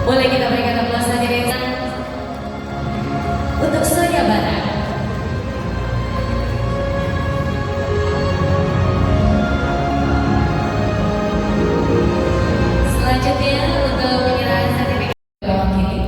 Boleh kita berikan aplaus hadirin untuk Soya Barat. Selanjutnya untuk penyerahan sertifikat mewakili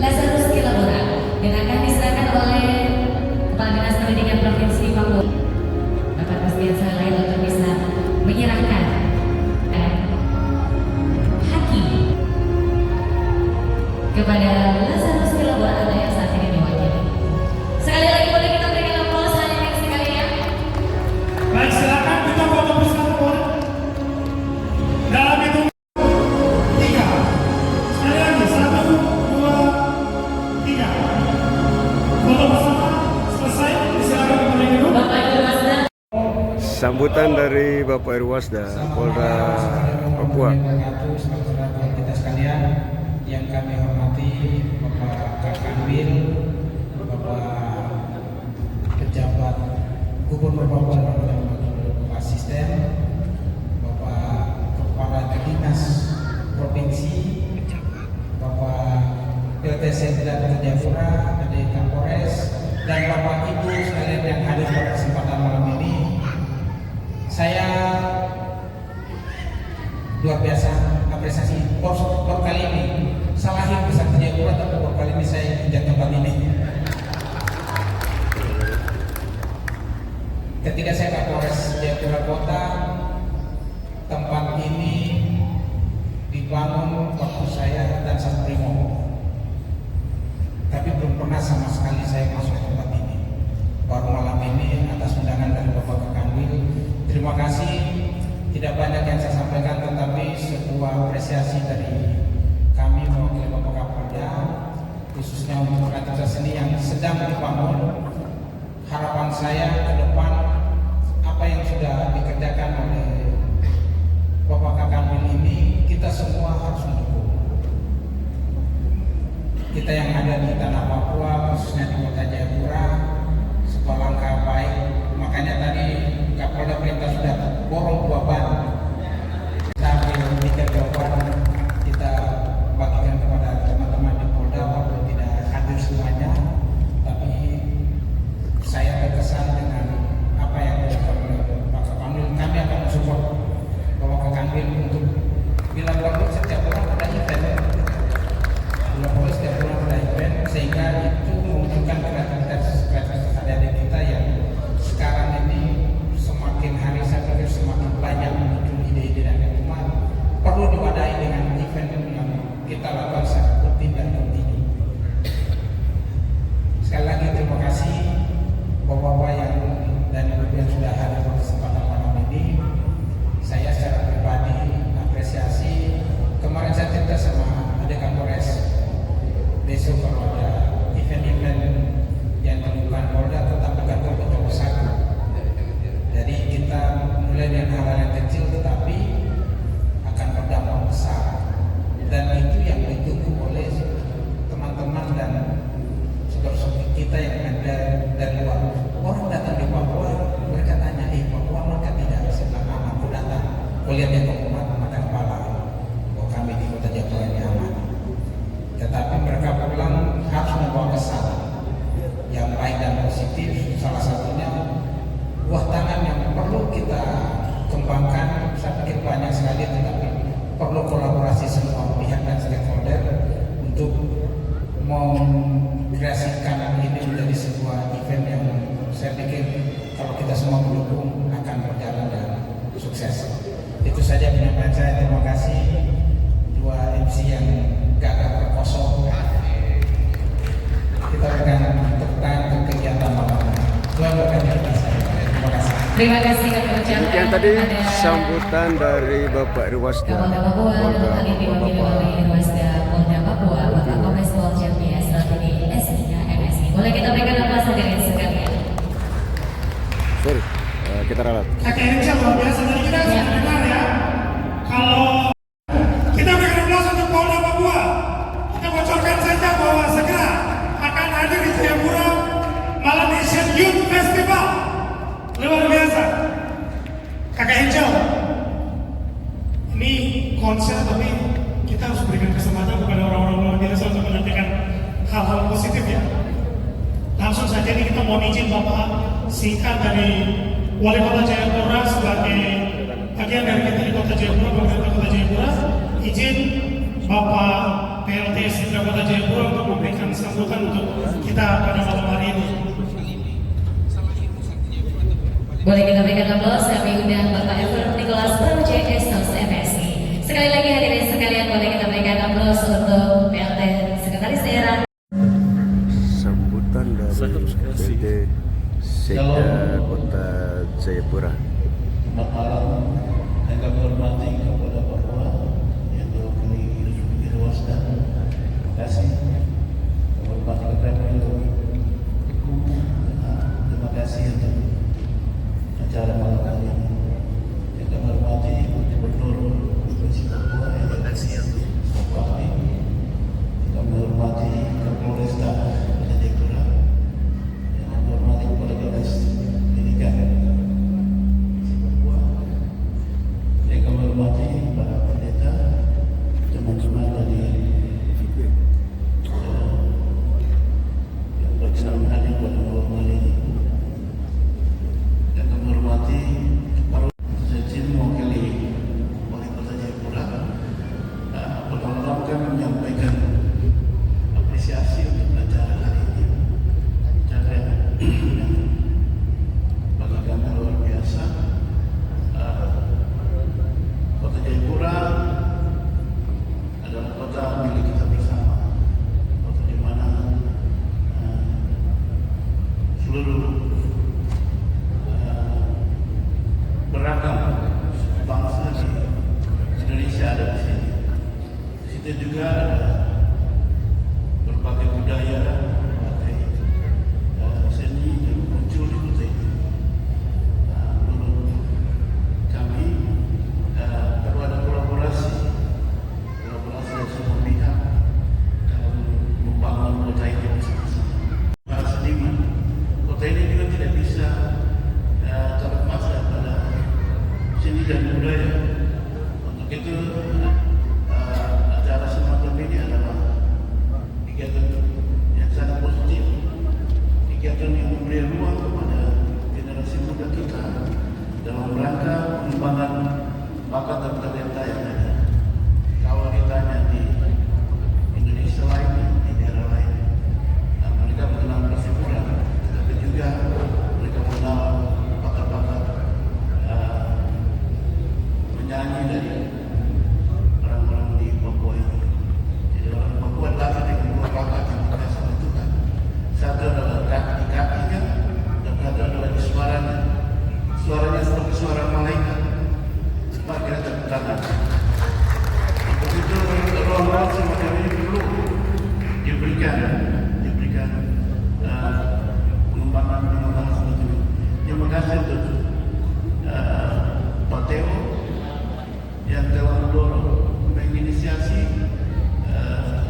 Lazarus Kilabora dan akan diserahkan oleh Kepala Dinas Pendidikan Provinsi Papua. Bapak Presiden Saleh untuk bisa menyerahkan haki kepada Lazarus Kilabora yang saat ini diwakili. Sekali lagi boleh kita berikan aplaus hadirin sekalian. Baik, silakan kita foto bersama boleh. Dalam itu 3. Sekali lagi 1, 2, 3. Foto bersama selesai. Silakan kembali dulu. Bapak Irwasda. Sambutan dari Bapak Irwasda Polda Papua. Saudara-saudara kita sekalian yang kami hormati, Bapak Kakanwil, Bapak pejabat Gubernur Papua dan Bapak Asisten, Bapak Kepala Dinas Provinsi, Bapak PLT Sekda Jayapura, Adik Kapolres, dan Bapak Ibu sekalian yang hadir pada kesempatan malam ini. Saya luar biasa apresiasi por kali ini. Salahin besar Jayapura, tapi por kali ini saya injak tempat ini. Ketika saya Kapolres Jayapura Kota, tempat ini dibangun waktu saya dan Satprimo. Tapi belum pernah sama sekali saya masuk ke tempat ini. Baru malam ini atas undangan dari Bapak Kakanwil. Terima kasih. Tidak banyak yang saya sampaikan, tetapi sebuah apresiasi dari kami mewakili Bapak Kapolda, khususnya untuk aktivitas seni yang sedang dibangun. Harapan saya ke depan apa yang sudah dikerjakan oleh Bapak Kakanwil ini, kita semua harus mendukung. Kita yang ada di tanah Papua, khususnya di Kota Jayapura, sebuah langkah baik. Makanya tadi Kapolda perintah sudah borong 2 ban. Kita ambil 3 ban, kita bagikan kepada teman-teman di Polda, walaupun tidak hadir semuanya. Tapi saya terkesan dengan apa yang dilakukan oleh Pak Kakanwil. Kami akan mensupport Bapak Kakanwil untuk bila perlu setiap bulan ada event. Bila perlu setiap bulan ada event, sehingga itu menunjukkan kreativitas adik-adik kita yang sekarang ini semakin hari saya pikir semakin banyak muncul ide-ide dan teman perlu diwadahi dengan event yang kita lakukan secara rutin dan kontinu. Sekali lagi terima kasih Bapak-bapak yang dan Ibu yang sudah hadir pada kesempatan malam ini. Saya secara pribadi apresiasi. Kemarin saya cerita sama Adik Kapolres, besok kalau ada event-event yang dilakukan Polda tetap bergantung betul satu. Jadi kita mulai dengan hal-hal yang kecil tetapi akan berdampak besar, dan itu yang didukung oleh teman-teman dan saudara-saudara kita yang ada dari luar. Orang datang di Papua, mereka tanya, Papua mereka tidak sebenarnya aku datang, aku lihat yang mata kepala, oh kami di Kota Jayapura ini aman. Tetapi mereka pulang harus membawa kesan yang baik dan positif. Salah satunya buah tangan yang perlu kita kembangkan. Saya pikir banyak sekali, tetapi perlu kolaborasi semua pihak dan stakeholder untuk mengkreasikan ini menjadi sebuah event yang saya pikir kalau kita semua mendukung akan berjalan dan sukses. Itu saja penyampaian saya. Terima kasih 2 MC yang gagah kosong. Kita akan tekan ke kegiatan malam. Tuhan berkati kita. Terima kasih. Terima kasih kami ucapkan. Yang tadi kepada sambutan dari Bapak Irwasda Kapolda Papua dalam hal ini diwakili oleh Irwasda Polda Papua, Bapak Kombes Pol JPS Ratini S3 MSI. Boleh kita berikan aplaus hadirin sekalian. Sorry, kita ralat. Oke, insya Allah biasa dari kita sudah dengar ya. Kalau kita berikan aplaus untuk Polda Papua, kita bocorkan saja bahwa segera akan hadir di Jayapura Malam Asian Youth Festival. Luar biasa. Kakak Angel, konser, tapi kita harus berikan kesempatan kepada orang-orang luar biasa untuk menyampaikan hal-hal positif ya. Langsung saja nih kita mau izin Bapak singkat dari Wali Kota Jayapura sebagai bagian dari kita di Kota Jayapura, pemerintah Kota Jayapura, izin Bapak PLT Sidra Kota Jayapura untuk memberikan sambutan untuk kita pada malam hari ini. Boleh kita berikan aplaus, kami undang Bapak Ever Nicholas Pro JS MSI. Sekali lagi hadirin sekalian, boleh kita berikan aplaus untuk PLT Sekretaris Daerah. Sambutan dari PT Sekda Kota Jayapura. Selamat malam yang kami hormati kepada Papua yang diwakili Irwasda. Terima kasih. Kami hormati kepada terima kasih untuk acara malam hari ini. Yang kami hormati Gubernur Provinsi Papua yang terima kasih untuk Bapak ini. Kami hormati Kapolresta Jayapura. Yang kami hormati kepada Dinas Pendidikan. Yang kami hormati para pendeta, teman-teman dari yang berkenan hadir pada malam hari ini. Yang kami hormati para izin mewakili Wali Kota Jayapura. Pertama-tama kami menyampaikan apresiasi untuk acara hari ini. Acara yang bagi kami luar biasa. Kota Jayapura adalah kota milik kita bersama, kota di mana seluruh beragam bangsa di Indonesia ada di sini. Di situ juga ada berbagai budaya, berbagai seni yang muncul di kota ini. Menurut kami perlu ada kolaborasi dari semua pihak dalam membangun kota ini bersama-sama. Para seniman, kota ini juga tidak bisa terlepas daripada seni dan budaya. Untuk itu acara semacam ini adalah kegiatan yang sangat positif, kegiatan yang memberi ruang kepada generasi muda kita dalam rangka pengembangan bakat dan talenta yang ada. Kalau ditanya di Indonesia lain, di daerah lain, mereka mengenal Persipura, tetapi juga mereka mengenal bakat-bakat menyanyi dari orang-orang di Papua ini. Jadi orang Papua adalah dengan dua bakat yang kita satukan. Satu adalah di kakinya, dan satu adalah di suaranya. Suaranya seperti suara malaikat. Mari kita tepuk tangan. Untuk itu ruang-ruang semacam ini perlu diberikan pengembangan seperti ini. Terima kasih untuk Pak Teo yang telah mendorong, menginisiasi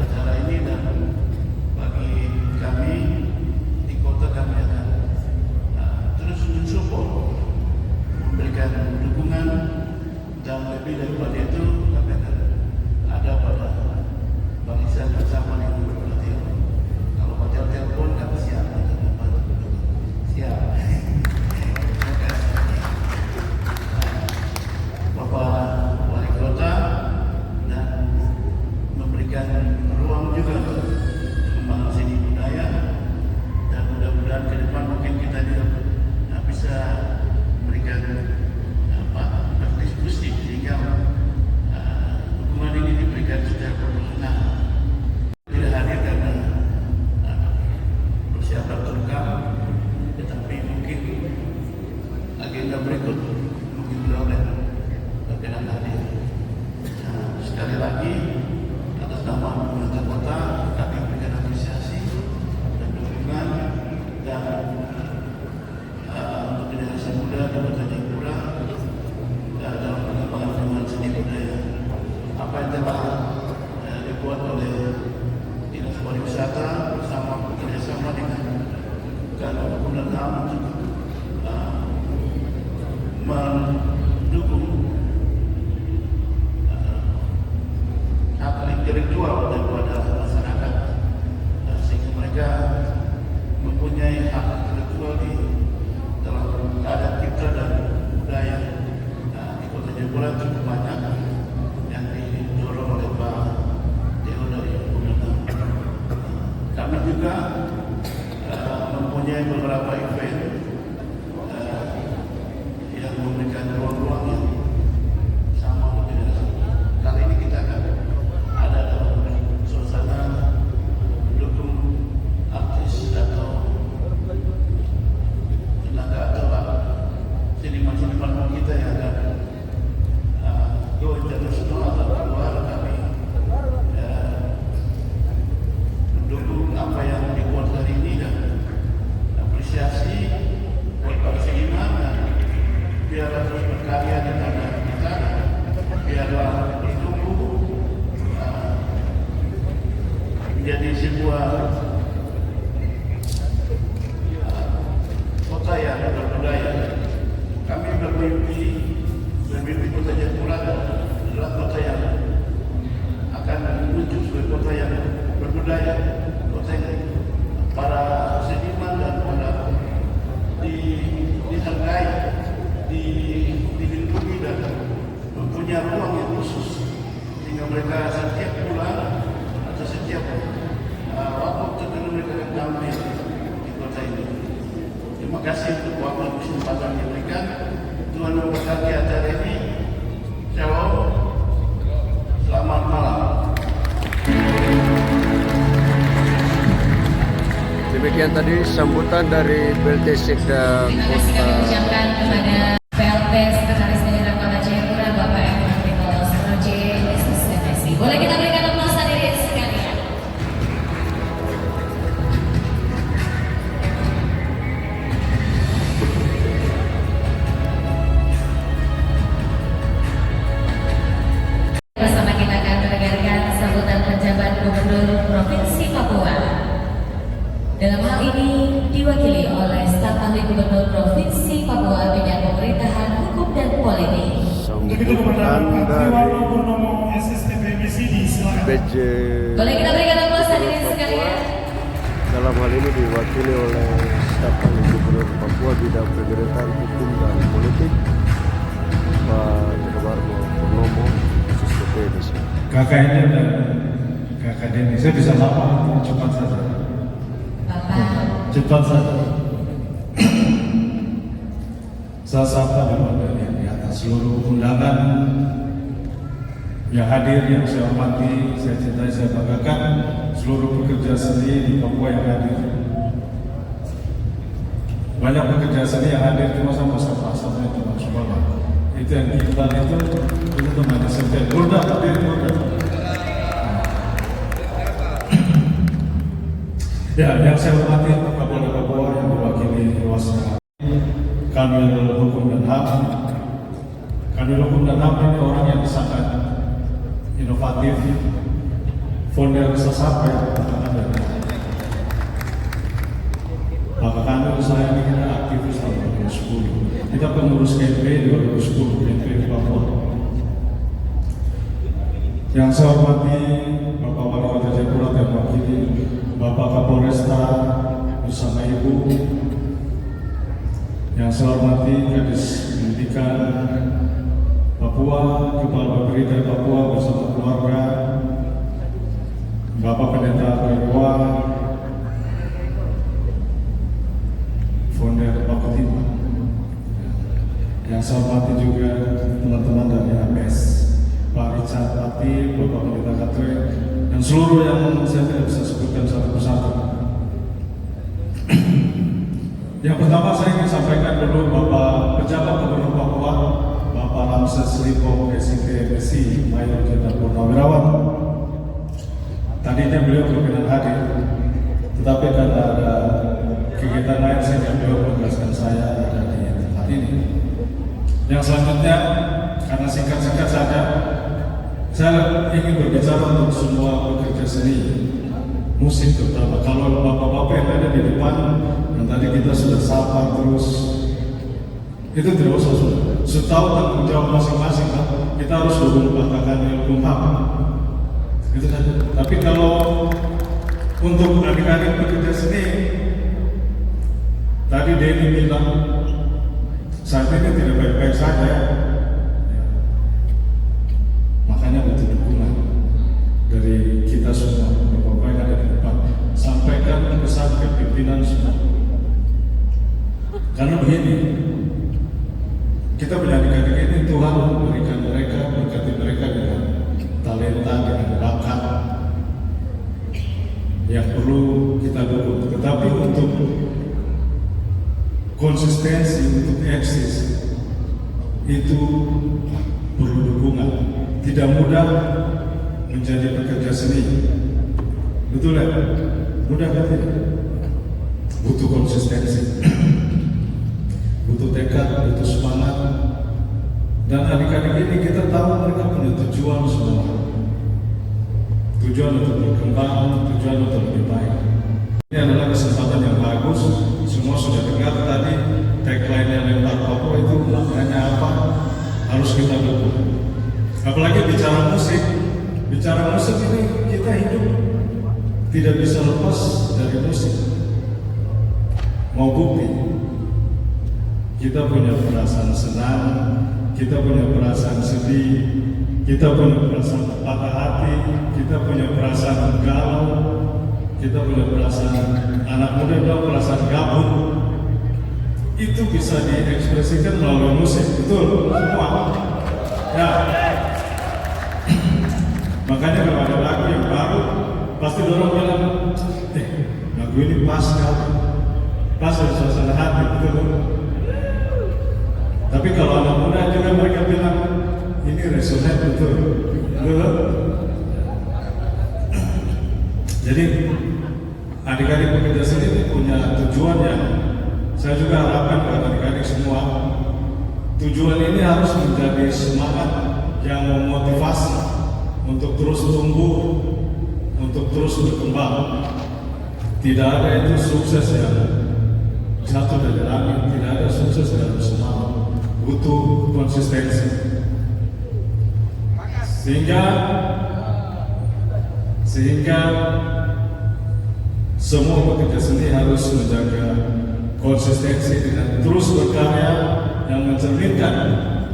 acara ini, dan bagi kami di kota kami akan terus mensupport, memberikan dukungan, dan lebih daripada itu kami akan ada pada barisan bersama dengan Pak Teo. Kalau Pak Teo telepon kami siap untuk membantu. Siap. Terima kasih. Bapak Wali Kota dan memberikan ruang juga untuk pengembangan seni budaya, dan mudah-mudahan ke depan mungkin kita juga bisa memberikan berdiskusi sehingga dukungan ini diberikan secara proporsional. Tidak hadir karena persiapan terungkap, tetapi mungkin agenda berikut mungkin belum berkenan hadir. Sekali lagi atas nama pemerintah kota kami memberikan apresiasi dan dukungan, dan untuk generasi muda di Kota Jayapura dalam pengembangan seni budaya. Apa yang telah dibuat oleh Dinas Pariwisata bersama kerjasama dengan Kantor Hukum dan HAM untuk mendukung Jayapura cukup banyak yang didorong oleh Pak Teo dari pemerintah. Kami juga mempunyai beberapa event yang memberikan ruang-ruang yang sama dengan kali ini kita akan ada dalam suasana mendukung artis atau tenaga atau seniman-seniman kita yang akan go internasional atau keluar. Kami mendukung apa yang dibuat hari ini dan apresiasi buat para seniman dan biarlah terus berkarya di tanah kita, biarlah bertumbuh menjadi sebuah kota yang berbudaya. Kami bermimpi kota Jayapura adalah kota yang akan menuju sebagai kota yang berbudaya, kota yang para seniman dan para dihargai, dilindungi dan mempunyai ruang yang khusus sehingga mereka setiap bulan atau setiap waktu tertentu mereka akan tampil di kota ini. Terima kasih untuk waktu dan kesempatan yang diberikan. Tuhan memberkati acara ini. Shalom. Selamat malam. Demikian tadi sambutan dari PLT Sekda Terima kasih kami ucapkan kepada PLT Sekretaris Daerah Kota Jayapura Bapak M. Nicholas Roje SSMSI. Boleh kita berikan aplaus hadirin sekalian. Bersama kita akan mendengarkan sambutan penjabat Gubernur Provinsi Papua. Dalam hal ini diwakili oleh staf ahli Gubernur Provinsi Papua bidang pemerintahan, hukum dan politik. Untuk itu kepada Sambutan Pak Triwarno Purnomo SSTP MSID, silakan. PJ Boleh kita berikan aplaus hadirin sekalian. dalam hal ini diwakili oleh staf ahli Gubernur Papua bidang pemerintahan, hukum dan politik, Pak Triwarno Purnomo SSTP MSID. Kakak ini dan kakak Denny, saya bisa lama, cepat saja. Bapak, Cepat saja. Saya sapa kepada yang di atas seluruh undangan yang hadir, yang saya hormati, saya cintai, saya banggakan seluruh pekerja seni di Papua yang hadir. Banyak pekerja seni yang hadir cuma sama-sama teman semua. Itu yang kita itu teman seni. Burda, hadir burda. Ya, yang saya hormati Kapolda Papua yang mewakili Ruas Kanwil Hukum dan HAM. Kanwil Hukum dan HAM ini orang yang sangat inovatif, founder Sasapa ya, Pak Kanwil saya ini kita aktif tahun 2010. Kita pengurus KP 2010 KP di Papua. Yang saya hormati Bapak Wali Kota Jayapura yang mewakili Bapak Kapolresta bersama Ibu, yang saya hormati Kadis Pendidikan Papua, Kepala Bapeda Papua bersama keluarga, Bapak Pendeta Papua, founder Bapak Timah. Yang saya hormati juga teman-teman dari AMS, Pak Richard Pati, Bapak Pendeta Katwe, dan seluruh yang saya tidak bisa sebutkan satu persatu. Yang pertama saya ingin sampaikan dulu Bapak Pejabat Gubernur Papua, Bapak Ramses Lipo SIP MSI Mayor Jenderal Purnawirawan. Tadinya beliau berkenan hadir, tetapi karena ada kegiatan lain sehingga beliau menugaskan saya ada di tempat ini. Yang selanjutnya, karena singkat-singkat saja, saya ingin berbicara untuk semua pekerja seni musik terutama. Kalau bapak-bapak yang ada di depan yang tadi kita sudah sapa terus, itu tidak usah sudah tahu tanggung jawab masing-masing kan? Kita harus dukung pakaian ilmu itu saja. Tapi kalau untuk adik-adik pekerja seni, tadi Denny bilang saat ini tidak baik-baik saja. talenta, dengan bakat yang perlu kita dukung. Tetapi untuk konsistensi, untuk eksis itu perlu dukungan. Tidak mudah menjadi pekerja seni. Betul ya? Mudah kan tidak? Butuh konsistensi, butuh tekad, butuh semangat. Dan adik-adik ini kita tahu mereka punya tujuan semua. Tujuan untuk berkembang, tujuan untuk lebih baik. Ini adalah kesempatan yang bagus. Semua sudah dengar tadi tagline yang Lempar Papua itu maknanya apa? Harus kita dukung. Apalagi bicara musik ini kita hidup tidak bisa lepas dari musik. Mau bukti, kita punya perasaan senang, kita punya perasaan sedih, kita punya perasaan patah hati, kita punya perasaan galau, kita punya perasaan anak muda bilang perasaan gabung. Itu bisa diekspresikan melalui musik, betul semua. Ya, makanya kalau ada lagu yang baru, pasti orang bilang, lagu ini pas sekali, pas dari suasana hati, betul. Tapi kalau anak muda juga mereka bilang, ini resonate betul. Jadi adik-adik pekerja seni punya tujuan yang saya juga harapkan kepada adik-adik semua. Tujuan ini harus menjadi semangat yang memotivasi untuk terus tumbuh, untuk terus berkembang. Tidak ada itu sukses yang jatuh dari langit, tidak ada sukses dalam semangat. Butuh konsistensi. Sehingga semua pekerja seni harus menjaga konsistensi dengan terus berkarya yang mencerminkan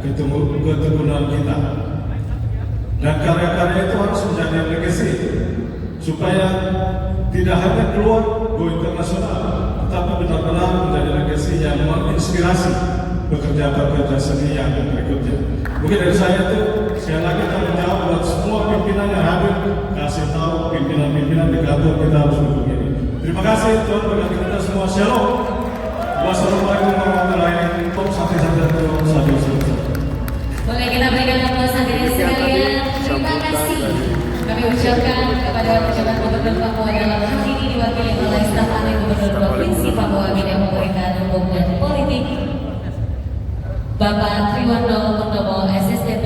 keteguhan kita. Dan karya-karya itu harus menjadi legacy supaya tidak hanya keluar go internasional, tetapi benar-benar menjadi legacy yang menginspirasi pekerja-pekerja seni yang berikutnya. Mungkin dari saya itu sekali lagi tanggung jawab buat semua pimpinan yang hadir, kasih tahu pimpinan-pimpinan di kantor kita harus dukung ini. Terima kasih Tuhan bagi kita semua. Shalom. Wassalamualaikum warahmatullahi wabarakatuh. Sampai. Boleh kita berikan aplaus hadirin sekalian. Terima kasih kami ucapkan kepada pejabat Gubernur Papua dalam hal ini diwakili oleh staf ahli Gubernur Provinsi Papua bidang pemerintahan hukum dan politik, Bapak Triwarno Purnomo SSDP